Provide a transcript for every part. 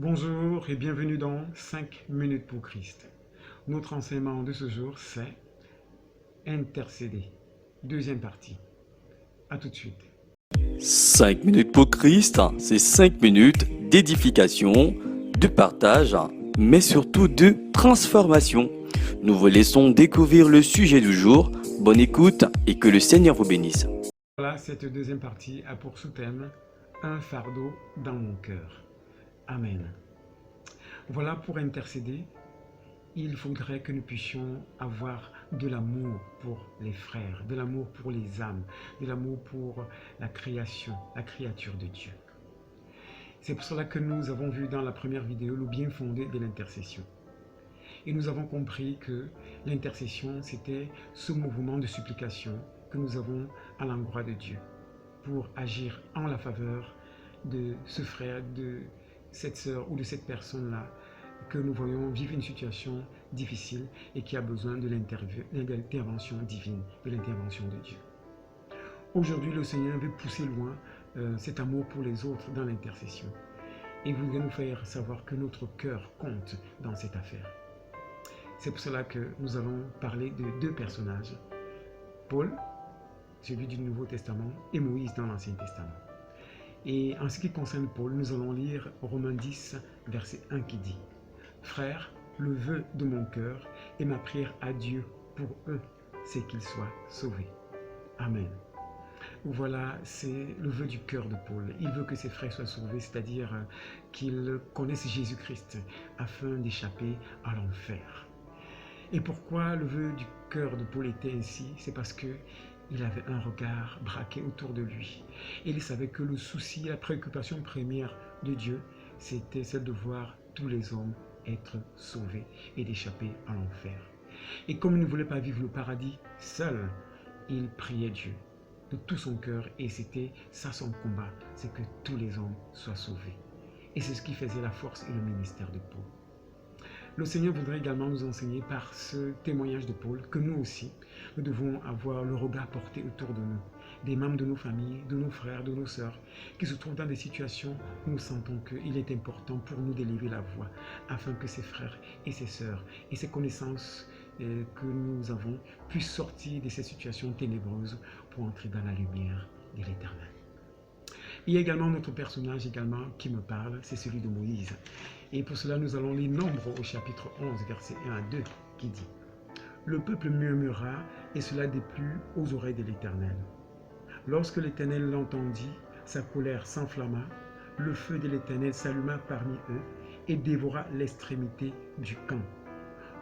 Bonjour et bienvenue dans 5 minutes pour Christ. Notre enseignement de ce jour, c'est intercéder. Deuxième partie. À tout de suite. 5 minutes pour Christ, c'est 5 minutes d'édification, de partage, mais surtout de transformation. Nous vous laissons découvrir le sujet du jour. Bonne écoute et que le Seigneur vous bénisse. Voilà, cette deuxième partie a pour sous-thème un fardeau dans mon cœur. Amen. Voilà, pour intercéder, il faudrait que nous puissions avoir de l'amour pour les frères, de l'amour pour les âmes, de l'amour pour la création, la créature de Dieu. C'est pour cela que nous avons vu dans la première vidéo le bien fondé de l'intercession. Et nous avons compris que l'intercession, c'était ce mouvement de supplication que nous avons à l'endroit de Dieu pour agir en la faveur de ce frère, de cette sœur ou de cette personne-là que nous voyons vivre une situation difficile et qui a besoin de l'intervention divine, de l'intervention de Dieu. Aujourd'hui, le Seigneur veut pousser loin cet amour pour les autres dans l'intercession et voudrait nous faire savoir que notre cœur compte dans cette affaire. C'est pour cela que nous allons parler de deux personnages, Paul, celui du Nouveau Testament, et Moïse dans l'Ancien Testament. Et en ce qui concerne Paul, nous allons lire Romains 10, verset 1 qui dit « Frères, le vœu de mon cœur et ma prière à Dieu pour eux, c'est qu'ils soient sauvés. Amen. » Voilà, c'est le vœu du cœur de Paul. Il veut que ses frères soient sauvés, c'est-à-dire qu'ils connaissent Jésus-Christ afin d'échapper à l'enfer. Et pourquoi le vœu du cœur de Paul était ainsi? C'est parce qu'il avait un regard braqué autour de lui. Et il savait que le souci, la préoccupation première de Dieu, c'était celle de voir tous les hommes être sauvés et d'échapper à l'enfer. Et comme il ne voulait pas vivre le paradis seul, il priait Dieu de tout son cœur et c'était ça son combat, c'est que tous les hommes soient sauvés. Et c'est ce qui faisait la force et le ministère de Paul. Le Seigneur voudrait également nous enseigner par ce témoignage de Paul que nous aussi, nous devons avoir le regard porté autour de nous, des membres de nos familles, de nos frères, de nos sœurs, qui se trouvent dans des situations où nous sentons qu'il est important pour nous d'élever la voix, afin que ces frères et ces sœurs et ces connaissances que nous avons puissent sortir de ces situations ténébreuses pour entrer dans la lumière de l'Éternel. Il y a également notre personnage qui me parle, c'est celui de Moïse. Et pour cela, nous allons lire Nombre au chapitre 11, versets 1 à 2, qui dit « Le peuple murmura, et cela déplut aux oreilles de l'Éternel. Lorsque l'Éternel l'entendit, sa colère s'enflamma, le feu de l'Éternel s'alluma parmi eux et dévora l'extrémité du camp.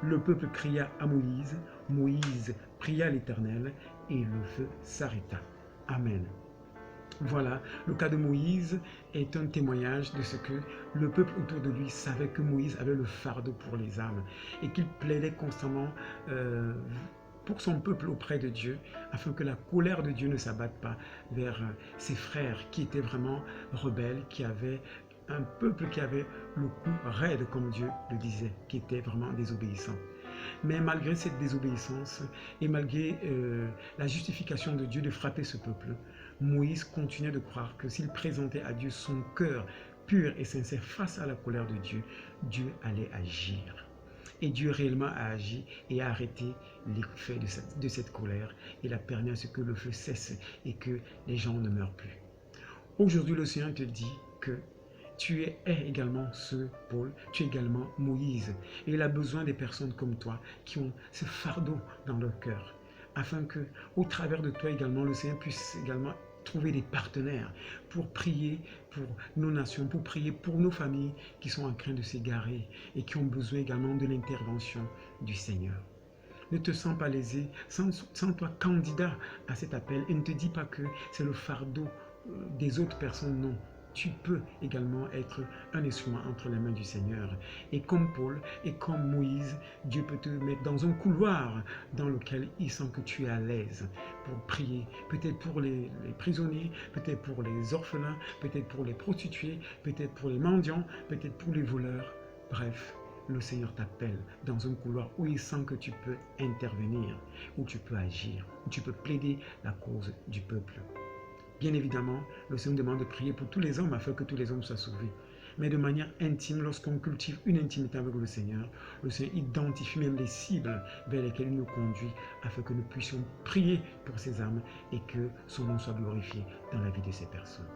Le peuple cria à Moïse, Moïse pria l'Éternel, et le feu s'arrêta. Amen. » Voilà, le cas de Moïse est un témoignage de ce que le peuple autour de lui savait que Moïse avait le fardeau pour les âmes et qu'il plaidait constamment pour son peuple auprès de Dieu afin que la colère de Dieu ne s'abatte pas vers ses frères qui étaient vraiment rebelles, qui avaient un peuple qui avait le cou raide comme Dieu le disait, qui était vraiment désobéissant. Mais malgré cette désobéissance et malgré la justification de Dieu de frapper ce peuple, Moïse continuait de croire que s'il présentait à Dieu son cœur pur et sincère face à la colère de Dieu, Dieu allait agir. Et Dieu réellement a agi et a arrêté l'effet de cette colère. Il a permis à ce que le feu cesse et que les gens ne meurent plus. Aujourd'hui, le Seigneur te dit que tu es également ce Paul, tu es également Moïse. Et il a besoin des personnes comme toi qui ont ce fardeau dans leur cœur, afin que, au travers de toi également, le Seigneur puisse également trouver des partenaires pour prier pour nos nations, pour prier pour nos familles qui sont en train de s'égarer et qui ont besoin également de l'intervention du Seigneur. Ne te sens pas lésé, sens-toi candidat à cet appel et ne te dis pas que c'est le fardeau des autres personnes, non. Tu peux également être un instrument entre les mains du Seigneur. Et comme Paul et comme Moïse, Dieu peut te mettre dans un couloir dans lequel il sent que tu es à l'aise pour prier. Peut-être pour les prisonniers, peut-être pour les orphelins, peut-être pour les prostituées, peut-être pour les mendiants, peut-être pour les voleurs. Bref, le Seigneur t'appelle dans un couloir où il sent que tu peux intervenir, où tu peux agir, où tu peux plaider la cause du peuple. Bien évidemment, le Seigneur demande de prier pour tous les hommes afin que tous les hommes soient sauvés. mais de manière intime, lorsqu'on cultive une intimité avec le Seigneur identifie même les cibles vers lesquelles il nous conduit afin que nous puissions prier pour ces âmes et que son nom soit glorifié dans la vie de ces personnes.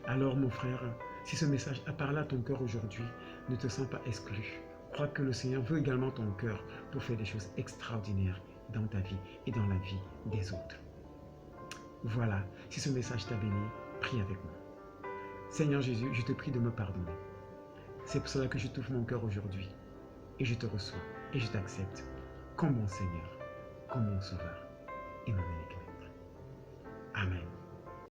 Alors mon frère, si ce message a parlé à ton cœur aujourd'hui, ne te sens pas exclu. Crois que le Seigneur veut également ton cœur pour faire des choses extraordinaires dans ta vie et dans la vie des autres. Voilà, si ce message t'a béni, prie avec moi. Seigneur Jésus, je te prie de me pardonner. C'est pour cela que je t'ouvre mon cœur aujourd'hui et je te reçois et je t'accepte comme mon Seigneur, comme mon Sauveur et mon unique Maître. Amen.